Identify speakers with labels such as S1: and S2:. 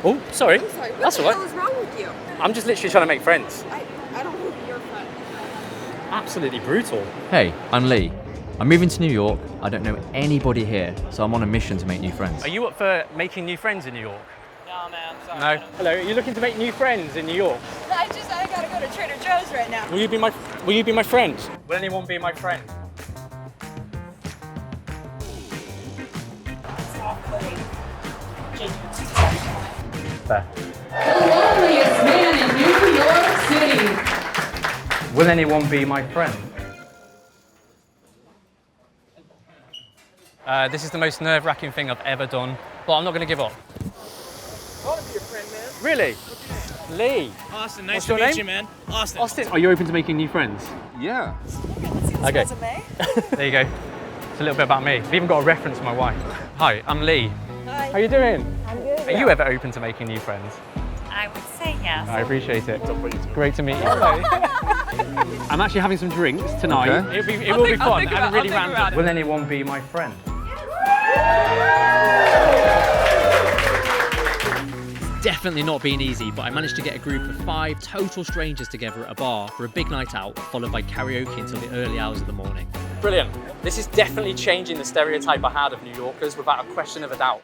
S1: Oh, sorry.
S2: I'm sorry.
S1: That's all right.
S2: What the hell is wrong with you?
S1: I'm just literally trying to make friends.
S2: I don't think you're fun.
S1: Absolutely brutal.
S3: Hey, I'm Lee. I'm moving to New York. I don't know anybody here, so I'm on a mission to make new friends.
S1: Are you up for making new friends in New York?
S4: No, man, sorry.
S1: No. Hello, are you looking to make new friends in New York?
S2: I gotta go to Trader Joe's right now.
S1: Will you be my friend? Will anyone be my friend? There.
S5: The loneliest man in New York City.
S1: Will anyone be my friend? This is the most nerve-wracking thing I've ever done, but I'm not going to give up.
S4: I want to be your friend, man.
S1: Really? Lee.
S4: Austin, nice
S1: What's
S4: to
S1: your
S4: meet
S1: name?
S4: you, man. Austin.
S1: Austin, are you open to making new friends?
S6: Yeah.
S1: Okay. There you go. It's a little bit about me. I've even got a reference to my wife. Hi, I'm Lee.
S2: Hi.
S1: How are you doing?
S2: I'm good.
S1: Are you ever open to making new friends?
S7: I would say yes.
S1: I appreciate it. Great to meet you. I'm actually having some drinks tonight.
S6: Okay.
S1: It will be fun and really
S4: I'll think about
S1: random.
S4: it.
S1: Will anyone be my friend?
S8: Definitely not been easy, but I managed to get a group of 5 total strangers together at a bar for a big night out, followed by karaoke until the early hours of the morning.
S1: Brilliant. This is definitely changing the stereotype I had of New Yorkers without a question of a doubt.